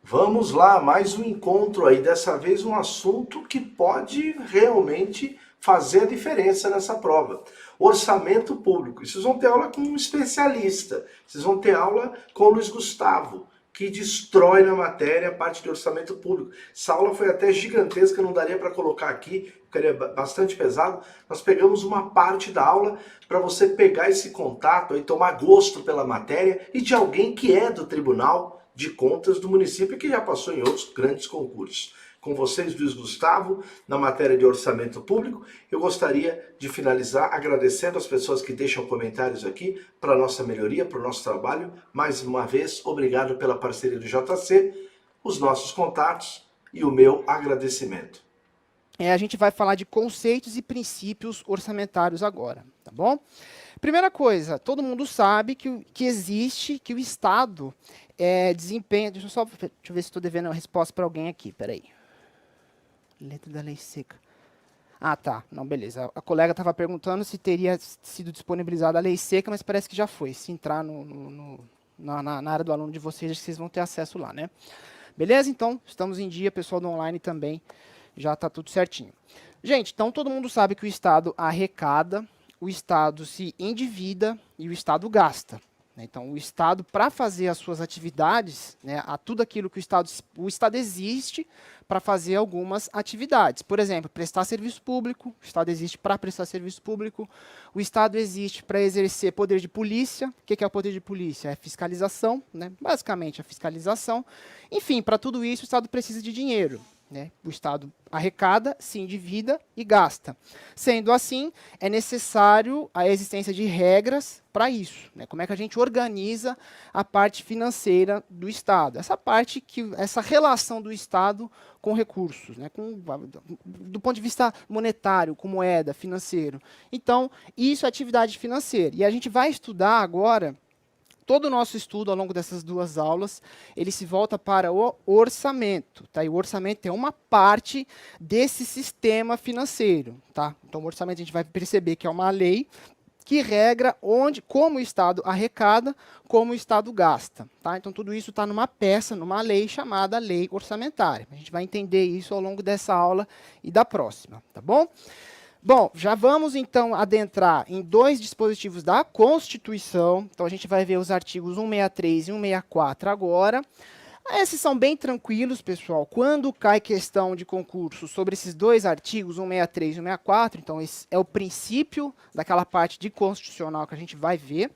Vamos lá, mais um encontro aí, dessa vez um assunto que pode realmente fazer a diferença nessa prova. Orçamento público. E vocês vão ter aula com um especialista. Vocês vão ter aula com o Luiz Gustavo, que destrói na matéria a parte de orçamento público. Essa aula foi até gigantesca, não daria para colocar aqui, ficaria bastante pesado. Nós pegamos uma parte da aula para você pegar esse contato e tomar gosto pela matéria e de alguém que é do Tribunal de Contas do município que já passou em outros grandes concursos. Com vocês, Luiz Gustavo, na matéria de orçamento público, eu gostaria de finalizar agradecendo as pessoas que deixam comentários aqui para a nossa melhoria, para o nosso trabalho. Mais uma vez, obrigado pela parceria do JC, os nossos contatos e o meu agradecimento. A gente vai falar de conceitos e princípios orçamentários agora, tá bom? Primeira coisa, todo mundo sabe que o Estado desempenha... Deixa eu ver se estou devendo a resposta para alguém aqui, peraí. Letra da lei seca. Ah, tá. Não, beleza. A colega estava perguntando se teria sido disponibilizada a lei seca, mas parece que já foi. Se entrar na área do aluno de vocês, vocês vão ter acesso lá, né? Beleza? Então, estamos em dia, pessoal do online também. Já está tudo certinho. Gente, então todo mundo sabe que o Estado arrecada, o Estado se endivida e o Estado gasta. Então, o Estado, para fazer as suas atividades, né, a tudo aquilo que o Estado existe para fazer algumas atividades. Por exemplo, prestar serviço público, o Estado existe para prestar serviço público, o Estado existe para exercer poder de polícia. O que é o poder de polícia? É fiscalização, né? Basicamente a fiscalização. Enfim, para tudo isso o Estado precisa de dinheiro. Né? O Estado arrecada, se endivida e gasta. Sendo assim, é necessário a existência de regras para isso. Né? Como é que a gente organiza a parte financeira do Estado? Essa relação do Estado com recursos, né? Do ponto de vista monetário, com moeda, financeiro. Então, isso é atividade financeira. E a gente vai estudar agora. Todo o nosso estudo, ao longo dessas duas aulas, ele se volta para o orçamento. Tá? E o orçamento é uma parte desse sistema financeiro. Tá? Então, o orçamento a gente vai perceber que é uma lei que regra como o Estado arrecada, como o Estado gasta. Tá? Então, tudo isso está numa peça, numa lei chamada Lei Orçamentária. A gente vai entender isso ao longo dessa aula e da próxima. Tá bom? Bom, já vamos então adentrar em dois dispositivos da Constituição. Então a gente vai ver os artigos 163 e 164 agora. Esses são bem tranquilos, pessoal. Quando cai questão de concurso sobre esses dois artigos, 163 e 164, então esse é o princípio daquela parte de constitucional que a gente vai ver.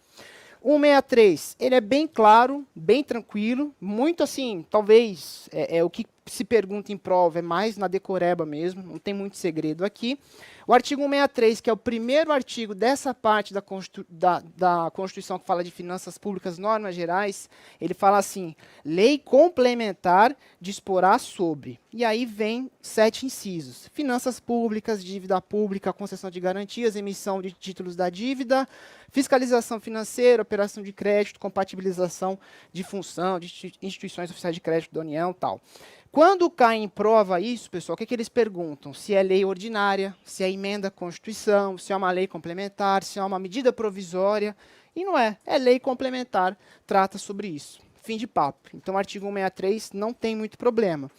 163, ele é bem claro, bem tranquilo, muito assim, talvez o que se pergunta em prova é mais na decoreba mesmo, não tem muito segredo aqui. O artigo 163, que é o primeiro artigo dessa parte da Constituição que fala de finanças públicas, normas gerais, ele fala assim, lei complementar disporá sobre. E aí vem 7 incisos. Finanças públicas, dívida pública, concessão de garantias, emissão de títulos da dívida, fiscalização financeira, operação de crédito, compatibilização de função de instituições oficiais de crédito da União e tal. Quando cai em prova isso, pessoal, o que eles perguntam? Se é lei ordinária, se é emenda à Constituição, se é uma lei complementar, se é uma medida provisória. E não é. É lei complementar, trata sobre isso. Fim de papo. Então, o artigo 163 não tem muito problema.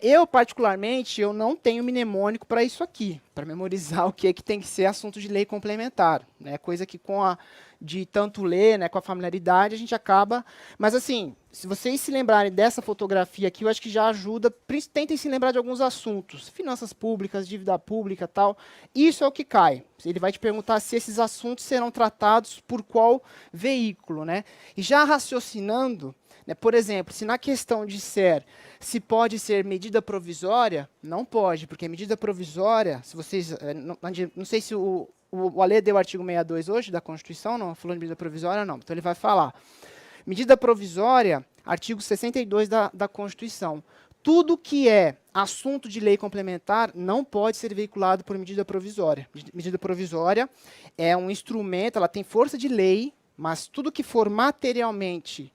Eu, particularmente, eu não tenho mnemônico para isso aqui, para memorizar o que é que tem que ser assunto de lei complementar. Né? Coisa que de tanto ler, né, com a familiaridade, a gente acaba... Mas, assim, se vocês se lembrarem dessa fotografia aqui, eu acho que já ajuda. Tentem se lembrar de alguns assuntos. Finanças públicas, dívida pública e tal. Isso é o que cai. Ele vai te perguntar se esses assuntos serão tratados por qual veículo. Né? E já raciocinando, né, por exemplo, se na questão disser se pode ser medida provisória, não pode, porque medida provisória, se vocês... Não sei se o Ale deu o artigo 62 hoje da Constituição, não falou de medida provisória, não. Então ele vai falar. Medida provisória, artigo 62 da Constituição. Tudo que é assunto de lei complementar não pode ser veiculado por medida provisória. Medida provisória é um instrumento, ela tem força de lei, mas tudo que for materialmente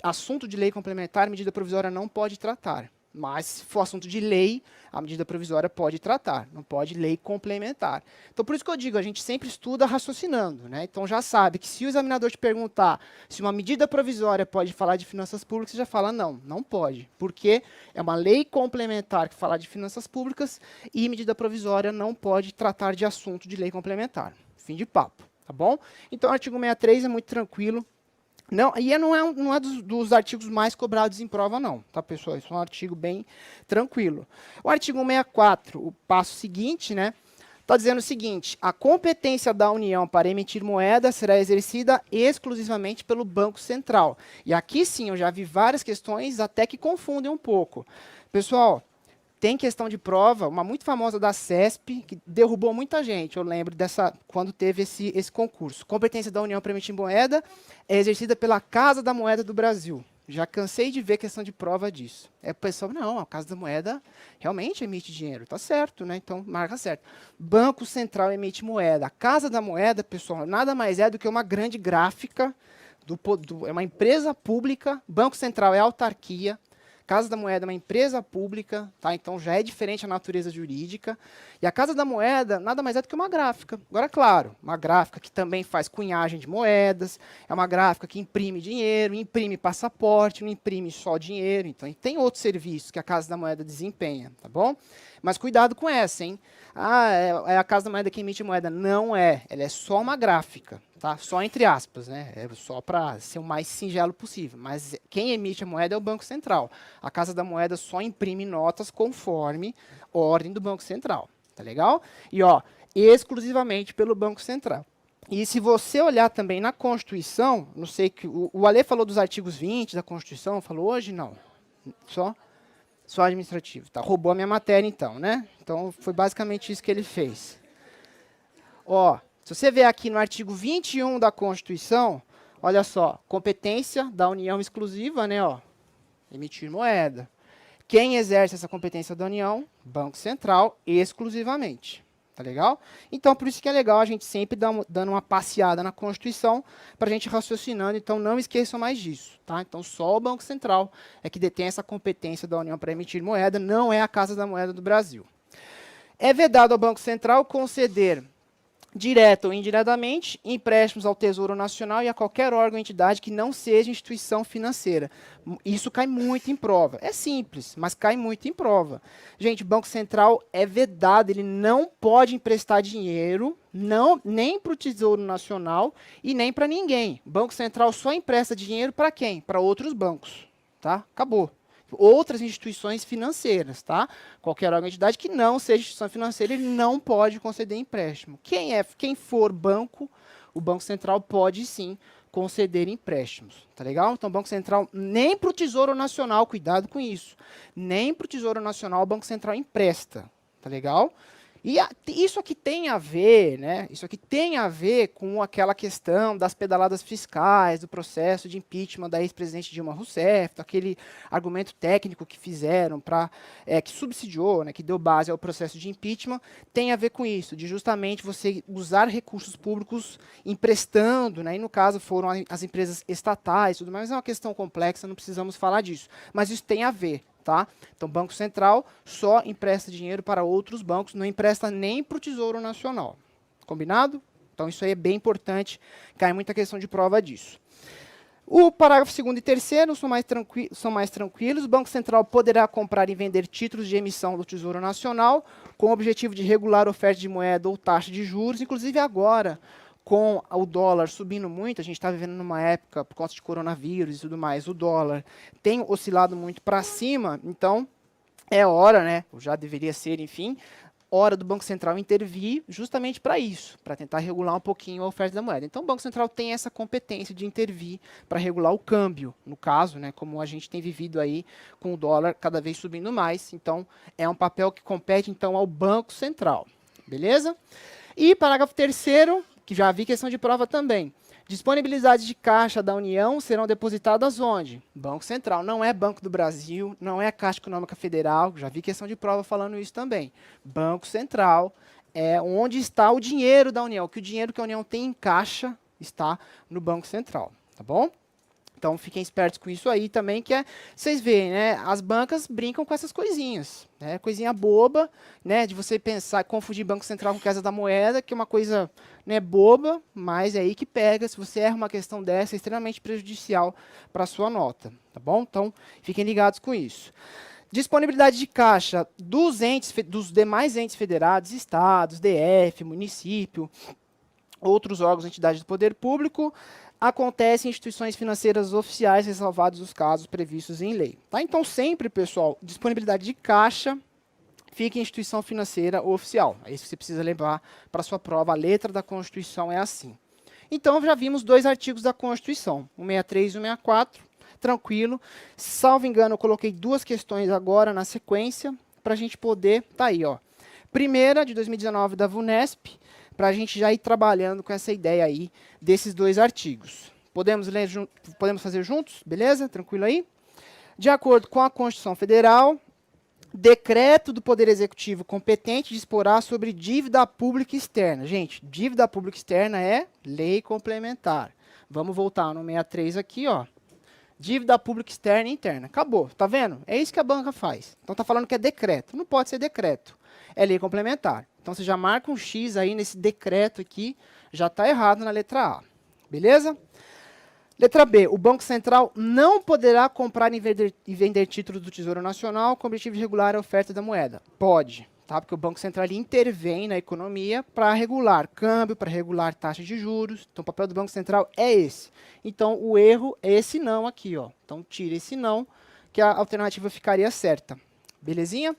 assunto de lei complementar, medida provisória não pode tratar. Mas, se for assunto de lei, a medida provisória pode tratar, não pode lei complementar. Então, por isso que eu digo, a gente sempre estuda raciocinando, né? Então, já sabe que se o examinador te perguntar se uma medida provisória pode falar de finanças públicas, você já fala, não, não pode. Porque é uma lei complementar que fala de finanças públicas e medida provisória não pode tratar de assunto de lei complementar. Fim de papo, tá bom? Então, o artigo 63 é muito tranquilo. Não, e não é dos artigos mais cobrados em prova, não, tá, pessoal? Isso é um artigo bem tranquilo. O artigo 164, o passo seguinte, né, está dizendo o seguinte: a competência da União para emitir moeda será exercida exclusivamente pelo Banco Central. E aqui sim, eu já vi várias questões até que confundem um pouco. Pessoal, tem questão de prova, uma muito famosa da CESP, que derrubou muita gente, eu lembro dessa, quando teve esse concurso. Competência da União para emitir moeda é exercida pela Casa da Moeda do Brasil. Já cansei de ver questão de prova disso. É o pessoal, não, a Casa da Moeda realmente emite dinheiro, tá certo, né? Então, marca certo. Banco Central emite moeda. A Casa da Moeda, pessoal, nada mais é do que uma grande gráfica, é uma empresa pública, Banco Central é autarquia, Casa da Moeda é uma empresa pública, tá? Então já é diferente a natureza jurídica. E a Casa da Moeda nada mais é do que uma gráfica. Agora, claro, uma gráfica que também faz cunhagem de moedas, é uma gráfica que imprime dinheiro, imprime passaporte, não imprime só dinheiro. Então, tem outros serviços que a Casa da Moeda desempenha, tá bom? Mas cuidado com essa, hein? Ah, é a Casa da Moeda que emite moeda. Não é, ela é só uma gráfica, tá? Só entre aspas, né? É só para ser o mais singelo possível. Mas quem emite a moeda é o Banco Central. A Casa da Moeda só imprime notas conforme ordem do Banco Central, tá legal? E, ó, exclusivamente pelo Banco Central. E se você olhar também na Constituição, não sei que o Ale falou dos artigos 20 da Constituição, falou hoje? Não. Só administrativo. Tá, roubou a minha matéria, então, né? Então, foi basicamente isso que ele fez. Ó, se você ver aqui no artigo 21 da Constituição, olha só, competência da União exclusiva, né? Ó, emitir moeda. Quem exerce essa competência da União? Banco Central, exclusivamente. Tá legal? Então, por isso que é legal a gente sempre dando uma passeada na Constituição para a gente raciocinando. Então, não esqueçam mais disso. Tá? Então, só o Banco Central é que detém essa competência da União para emitir moeda, não é a Casa da Moeda do Brasil. É vedado ao Banco Central conceder, direto ou indiretamente, empréstimos ao Tesouro Nacional e a qualquer órgão ou entidade que não seja instituição financeira. Isso cai muito em prova. É simples, mas cai muito em prova. Gente, o Banco Central é vedado, ele não pode emprestar dinheiro, nem para o Tesouro Nacional e nem para ninguém. O Banco Central só empresta dinheiro para quem? Para outros bancos. Tá? Acabou. Outras instituições financeiras, tá? Qualquer órgão ou entidade que não seja instituição financeira, ele não pode conceder empréstimo. Quem for banco, o Banco Central pode sim conceder empréstimos, tá legal? Então, o Banco Central, nem para o Tesouro Nacional, cuidado com isso, nem para o Tesouro Nacional o Banco Central empresta, tá legal? E isso aqui tem a ver, né? Isso aqui tem a ver com aquela questão das pedaladas fiscais, do processo de impeachment da ex-presidente Dilma Rousseff, aquele argumento técnico que fizeram que subsidiou, né, que deu base ao processo de impeachment, tem a ver com isso, de justamente você usar recursos públicos emprestando, né? E no caso foram as empresas estatais, tudo mais, é uma questão complexa, não precisamos falar disso, mas isso tem a ver. Tá? Então, o Banco Central só empresta dinheiro para outros bancos, não empresta nem para o Tesouro Nacional. Combinado? Então, isso aí é bem importante, cai muita questão de prova disso. O parágrafo 2º e 3º são mais tranquilos. O Banco Central poderá comprar e vender títulos de emissão do Tesouro Nacional com o objetivo de regular a oferta de moeda ou taxa de juros, inclusive agora, com o dólar subindo muito, a gente está vivendo numa época, por conta de coronavírus e tudo mais, o dólar tem oscilado muito para cima, então é hora, né, ou já deveria ser, enfim, hora do Banco Central intervir justamente para isso, para tentar regular um pouquinho a oferta da moeda. Então, o Banco Central tem essa competência de intervir para regular o câmbio, no caso, né, como a gente tem vivido aí com o dólar cada vez subindo mais. Então, é um papel que compete, então, ao Banco Central. Beleza? E parágrafo 3º, que já vi questão de prova também. Disponibilidades de caixa da União serão depositadas onde? Banco Central. Não é Banco do Brasil, não é Caixa Econômica Federal, já vi questão de prova falando isso também. Banco Central é onde está o dinheiro da União, que o dinheiro que a União tem em caixa está no Banco Central, tá bom? Então, fiquem espertos com isso aí também, que é, vocês veem, né, as bancas brincam com essas coisinhas, né, coisinha boba, né, de você pensar, confundir Banco Central com Casa da Moeda, que é uma coisa, né, boba, mas é aí que pega, se você erra uma questão dessa, é extremamente prejudicial para a sua nota, tá bom? Então, fiquem ligados com isso. Disponibilidade de caixa dos demais entes federados, estados, DF, município, outros órgãos, entidades do poder público, acontece em instituições financeiras oficiais, ressalvados os casos previstos em lei. Tá? Então, sempre, pessoal, disponibilidade de caixa fica em instituição financeira oficial. É isso que você precisa levar para a sua prova. A letra da Constituição é assim. Então, já vimos 2 artigos da Constituição, o 63 e o 64, tranquilo. Salvo engano, eu coloquei 2 questões agora na sequência, para a gente poder, tá aí, ó. Primeira, de 2019, da VUNESP, para a gente já ir trabalhando com essa ideia aí desses 2 artigos. Podemos fazer juntos? Beleza? Tranquilo aí? De acordo com a Constituição Federal, decreto do Poder Executivo competente disporá sobre dívida pública externa. Gente, dívida pública externa é lei complementar. Vamos voltar no 63 aqui, ó. Dívida pública externa e interna. Acabou, tá vendo? É isso que a banca faz. Então tá falando que é decreto. Não pode ser decreto. É lei complementar. Então você já marca um X aí nesse decreto aqui, já está errado na letra A. Beleza? Letra B. O Banco Central não poderá comprar e vender títulos do Tesouro Nacional com o objetivo de regular a oferta da moeda. Pode, tá? Porque o Banco Central ele intervém na economia para regular câmbio, para regular taxa de juros. Então o papel do Banco Central é esse. Então o erro é esse não aqui, ó. Então tira esse não, que a alternativa ficaria certa. Belezinha?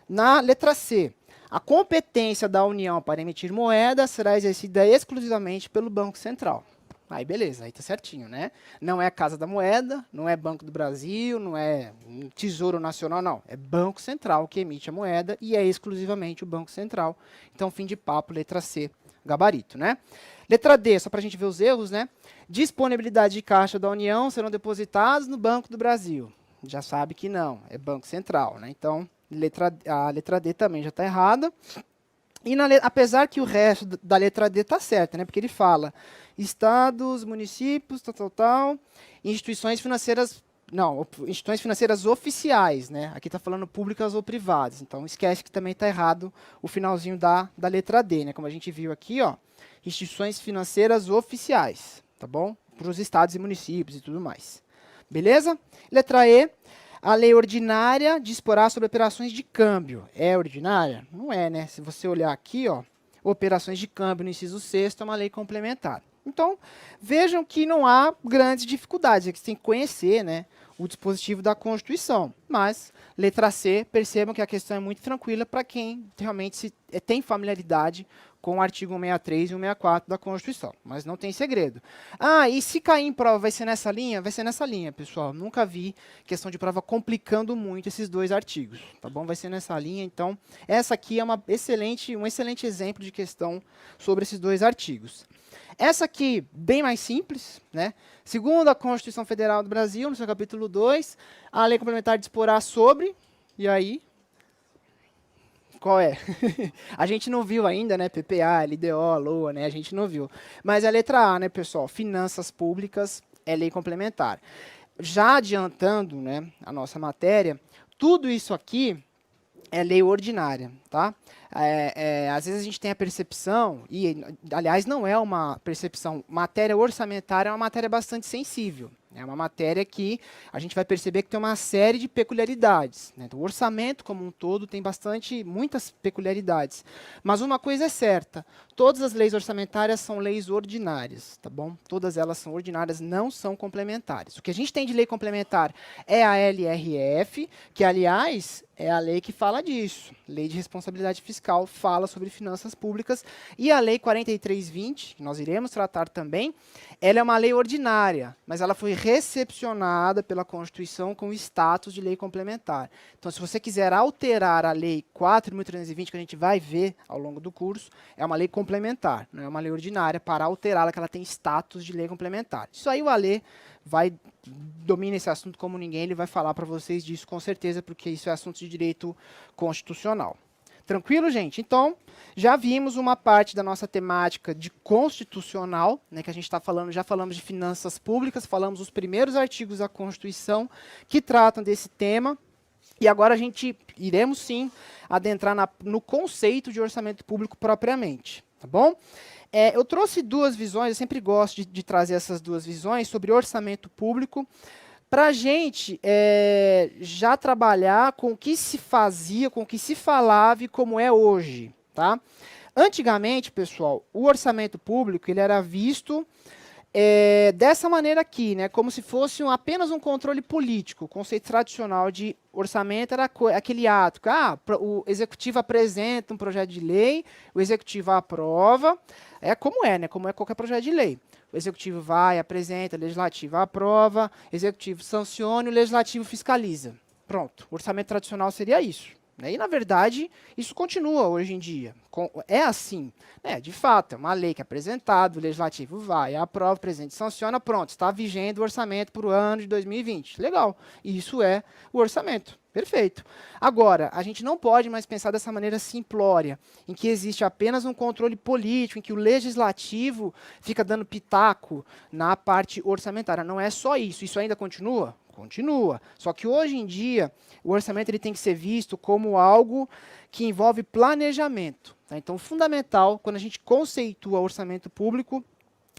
Na letra C. A competência da União para emitir moeda será exercida exclusivamente pelo Banco Central. Aí beleza, aí tá certinho, né? Não é a Casa da Moeda, não é Banco do Brasil, não é Tesouro Nacional, não. É Banco Central que emite a moeda e é exclusivamente o Banco Central. Então, fim de papo, letra C, gabarito, né? Letra D, só para a gente ver os erros, né? Disponibilidade de caixa da União serão depositados no Banco do Brasil. Já sabe que não, é Banco Central, né? Então, a letra D também já está errada. E apesar que o resto da letra D está certa, né? Porque ele fala estados, municípios, tal, instituições financeiras, não, instituições financeiras oficiais, né? Aqui está falando públicas ou privadas. Então, esquece que também está errado o finalzinho da letra D, né? Como a gente viu aqui, ó, instituições financeiras oficiais, tá bom? Para os estados e municípios e tudo mais. Beleza? Letra E. A lei ordinária disporá sobre operações de câmbio. É ordinária? Não é, né? Se você olhar aqui, ó, operações de câmbio no inciso 6º é uma lei complementar. Então, vejam que não há grandes dificuldades. É que você tem que conhecer, né, o dispositivo da Constituição. Mas, letra C, percebam que a questão é muito tranquila para quem realmente tem familiaridade com o artigo 163 e 164 da Constituição, mas não tem segredo. Ah, e se cair em prova, vai ser nessa linha? Vai ser nessa linha, pessoal. Nunca vi questão de prova complicando muito esses 2 artigos, tá bom? Vai ser nessa linha, então, essa aqui é um excelente exemplo de questão sobre esses 2 artigos. Essa aqui, bem mais simples, né? Segundo a Constituição Federal do Brasil, no seu capítulo 2, a lei complementar disporá sobre, e aí... Qual é? A gente não viu ainda, né? PPA, LDO, LOA, né? A gente não viu. Mas a letra A, né, pessoal? Finanças públicas é lei complementar. Já adiantando, né, a nossa matéria, tudo isso aqui é lei ordinária, tá? Às vezes a gente tem a percepção, e aliás não é uma percepção, matéria orçamentária é uma matéria bastante sensível. É uma matéria que a gente vai perceber que tem uma série de peculiaridades, né? Então, o orçamento como um todo tem muitas peculiaridades. Mas uma coisa é certa, todas as leis orçamentárias são leis ordinárias, tá bom? Todas elas são ordinárias, não são complementares. O que a gente tem de lei complementar é a LRF, que, aliás, é a lei que fala disso. Lei de Responsabilidade Fiscal fala sobre finanças públicas. E a Lei 4320, que nós iremos tratar também, ela é uma lei ordinária, mas ela foi recepcionada pela Constituição com o status de lei complementar. Então, se você quiser alterar a Lei 4.320, que a gente vai ver ao longo do curso, é uma lei complementar, não é uma lei ordinária. Para alterá-la, que ela tem status de lei complementar. Isso aí o Alê domina esse assunto como ninguém, ele vai falar para vocês disso com certeza, porque isso é assunto de direito constitucional. Tranquilo, gente? Então, já vimos uma parte da nossa temática de constitucional, né, que a gente está falando, já falamos de finanças públicas, falamos os primeiros artigos da Constituição que tratam desse tema, e agora a gente iremos sim adentrar no conceito de orçamento público propriamente, tá bom? Eu trouxe duas visões, eu sempre gosto de trazer essas duas visões sobre orçamento público, para a gente já trabalhar com o que se fazia, com o que se falava e como é hoje. Tá? Antigamente, pessoal, o orçamento público ele era visto dessa maneira aqui, né, como se fosse apenas um controle político. O conceito tradicional de orçamento era aquele ato que o executivo apresenta um projeto de lei, o executivo aprova, né, como é qualquer projeto de lei. O executivo vai, apresenta, o legislativo aprova, o executivo sanciona e o legislativo fiscaliza. Pronto, o orçamento tradicional seria isso. Né? E, na verdade, isso continua hoje em dia. É assim. De fato, é uma lei que é apresentada, o legislativo vai, aprova, o presidente sanciona, pronto, está vigente o orçamento para o ano de 2020. Legal. Isso é o orçamento. Perfeito. Agora, a gente não pode mais pensar dessa maneira simplória, em que existe apenas um controle político, em que o legislativo fica dando pitaco na parte orçamentária. Não é só isso. Isso ainda continua? Continua. Só que hoje em dia, o orçamento ele tem que ser visto como algo que envolve planejamento. Tá? Então, fundamental, quando a gente conceitua orçamento público,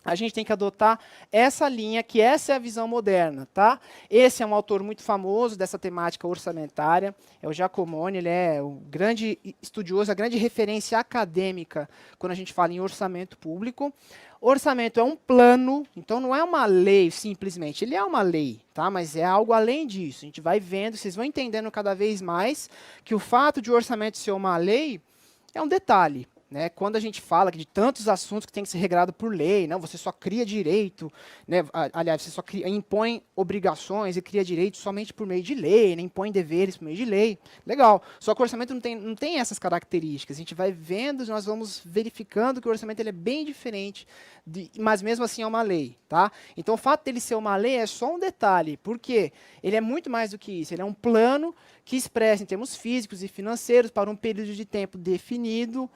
a gente tem que adotar essa linha, que essa é a visão moderna. Tá? Esse é um autor muito famoso dessa temática orçamentária, é o Giacomoni, ele é o grande estudioso, a grande referência acadêmica quando a gente fala em orçamento público. Orçamento é um plano, então não é uma lei simplesmente, ele é uma lei, tá? Mas é algo além disso. A gente vai vendo, vocês vão entendendo cada vez mais que o fato de o orçamento ser uma lei é um detalhe. Né, quando a gente fala de tantos assuntos que tem que ser regrado por lei, não, você só cria direito, né, aliás, você só impõe obrigações e cria direitos somente por meio de lei, né, impõe deveres por meio de lei. Legal. Só que o orçamento não tem essas características. A gente vai vendo, nós vamos verificando que o orçamento ele é bem diferente, mas mesmo assim é uma lei. Tá? Então, o fato dele ser uma lei é só um detalhe, porque ele é muito mais do que isso. Ele é um plano que expressa, em termos físicos e financeiros, para um período de tempo definido,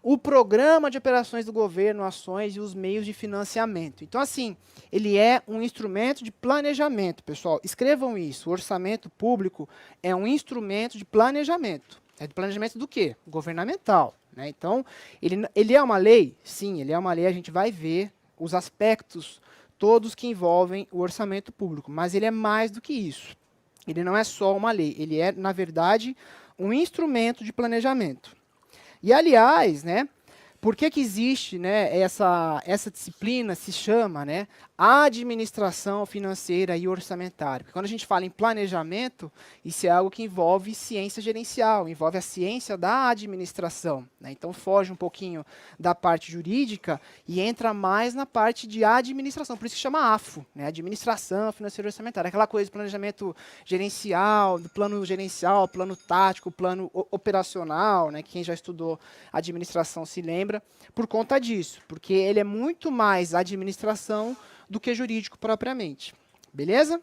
o programa de operações do governo, ações e os meios de financiamento. Então, assim, ele é um instrumento de planejamento, pessoal. Escrevam isso. O orçamento público é um instrumento de planejamento. É de planejamento do quê? Governamental. Né? Então, ele é uma lei? Sim, ele é uma lei. A gente vai ver os aspectos todos que envolvem o orçamento público. Mas ele é mais do que isso. Ele não é só uma lei. Ele é, na verdade, um instrumento de planejamento. E, aliás, né, por que existe, né, essa disciplina, se chama, né, administração financeira e orçamentária? Porque quando a gente fala em planejamento, isso é algo que envolve ciência gerencial, envolve a ciência da administração. Né? Então, foge um pouquinho da parte jurídica e entra mais na parte de administração. Por isso que chama AFO, né, administração financeira e orçamentária. Aquela coisa de planejamento gerencial, do plano gerencial, plano tático, plano operacional, né, quem já estudou administração se lembra, por conta disso, porque ele é muito mais administração do que jurídico propriamente. Beleza?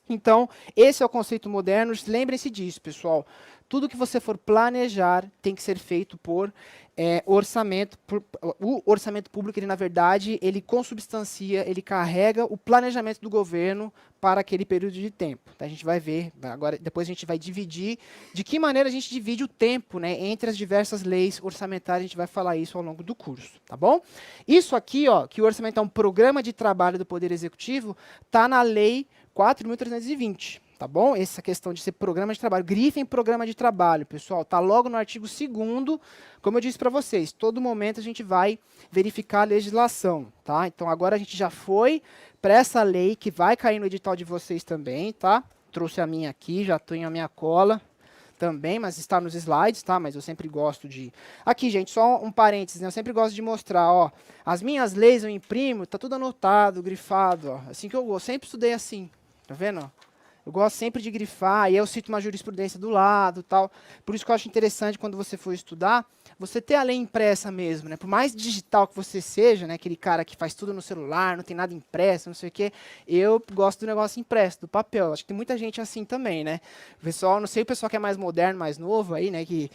Então, esse é o conceito moderno. Lembrem-se disso, pessoal. Tudo que você for planejar tem que ser feito por orçamento. O orçamento público, ele, na verdade, ele consubstancia, ele carrega o planejamento do governo para aquele período de tempo. Tá? A gente vai ver, agora, depois a gente vai dividir, de que maneira a gente divide o tempo, né, entre as diversas leis orçamentárias, a gente vai falar isso ao longo do curso, tá bom? Isso aqui, ó, que o orçamento é um programa de trabalho do Poder Executivo, está na Lei 4.320. Tá bom? Essa questão de ser programa de trabalho. Grifem programa de trabalho, pessoal. Tá logo no artigo 2º, como eu disse para vocês. Todo momento a gente vai verificar a legislação, tá? Então agora a gente já foi para essa lei que vai cair no edital de vocês também, tá? Trouxe a minha aqui, já tenho a minha cola também, mas está nos slides, tá? Mas eu sempre gosto de... Aqui, gente, só um parênteses, né? Eu sempre gosto de mostrar, ó. As minhas leis eu imprimo, tá tudo anotado, grifado, ó. Assim que eu sempre estudei assim, tá vendo, ó? Eu gosto sempre de grifar, e eu cito uma jurisprudência do lado, tal. Por isso que eu acho interessante, quando você for estudar, você ter a lei impressa mesmo, né? Por mais digital que você seja, né? Aquele cara que faz tudo no celular, não tem nada impresso, não sei o quê, eu gosto do negócio impresso, do papel. Acho que tem muita gente assim também, né? O pessoal, não sei o pessoal que é mais moderno, mais novo aí, né? Que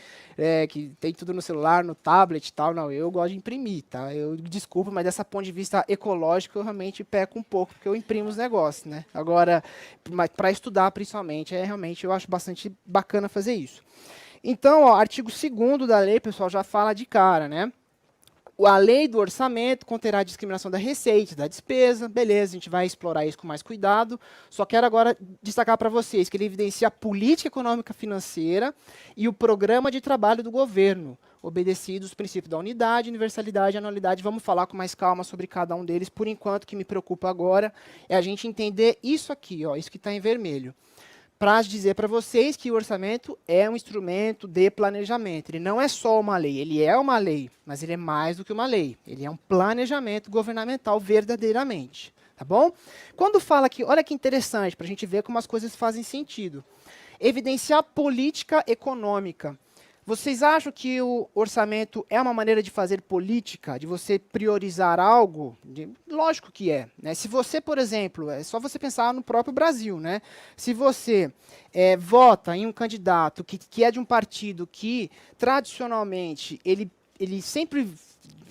tem tudo no celular, no tablet e tal. Não, eu gosto de imprimir, tá? Eu desculpo, mas dessa ponto de vista ecológico eu realmente peco um pouco, porque eu imprimo os negócios, né? Agora, para estudar principalmente, realmente eu acho bastante bacana fazer isso. Então, ó, artigo 2º da lei, pessoal, já fala de cara, né? A lei do orçamento conterá a discriminação da receita e da despesa. Beleza, a gente vai explorar isso com mais cuidado. Só quero agora destacar para vocês que ele evidencia a política econômica financeira e o programa de trabalho do governo, obedecidos os princípios da unidade, universalidade e anualidade. Vamos falar com mais calma sobre cada um deles. Por enquanto, o que me preocupa agora é a gente entender isso aqui, ó, isso que está em vermelho, para dizer para vocês que o orçamento é um instrumento de planejamento. Ele não é só uma lei, ele é uma lei, mas ele é mais do que uma lei. Ele é um planejamento governamental verdadeiramente. Tá bom? Quando fala aqui, olha que interessante, para a gente ver como as coisas fazem sentido. Evidenciar política econômica. Vocês acham que o orçamento é uma maneira de fazer política, de você priorizar algo? Lógico que é, né? Se você, por exemplo, é só você pensar no próprio Brasil, né? Se você vota em um candidato que é de um partido que, tradicionalmente, ele sempre,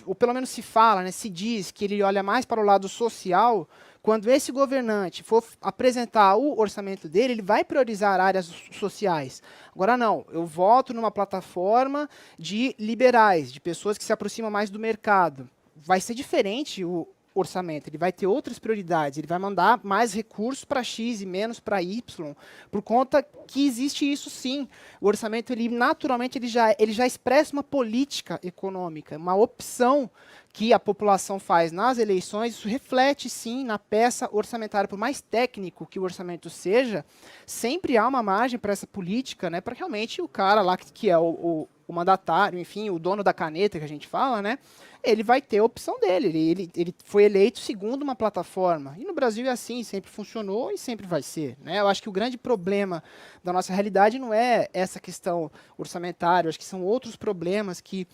ou pelo menos se fala, né, se diz que ele olha mais para o lado social, quando esse governante for apresentar o orçamento dele, ele vai priorizar áreas sociais. Agora não, eu voto numa plataforma de liberais, de pessoas que se aproximam mais do mercado. Vai ser diferente o orçamento, ele vai ter outras prioridades, ele vai mandar mais recursos para X e menos para Y, por conta que existe isso sim. O orçamento, ele naturalmente, ele já expressa uma política econômica, uma opção que a população faz nas eleições. Isso reflete sim na peça orçamentária. Por mais técnico que o orçamento seja, sempre há uma margem para essa política, né, para realmente o cara lá que é o mandatário, enfim, o dono da caneta que a gente fala, né, ele vai ter a opção dele. Ele foi eleito segundo uma plataforma. E no Brasil é assim, sempre funcionou e sempre vai ser, né? Eu acho que o grande problema da nossa realidade não é essa questão orçamentária, eu acho que são outros problemas que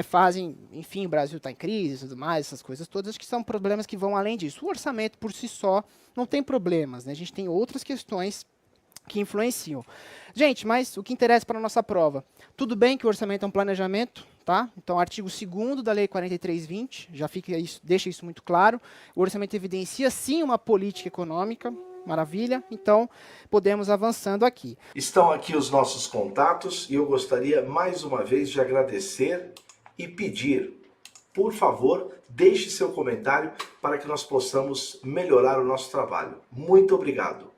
fazem, enfim, o Brasil está em crise e tudo mais, essas coisas todas, acho que são problemas que vão além disso. O orçamento por si só não tem problemas, né? A gente tem outras questões que influenciam. Gente, mas o que interessa para a nossa prova? Tudo bem que o orçamento é um planejamento, tá? Então, artigo 2º da Lei 43/20, já fica isso, deixa isso muito claro. O orçamento evidencia, sim, uma política econômica. Maravilha? Então, podemos avançando aqui. Estão aqui os nossos contatos e eu gostaria, mais uma vez, de agradecer e pedir, por favor, deixe seu comentário para que nós possamos melhorar o nosso trabalho. Muito obrigado.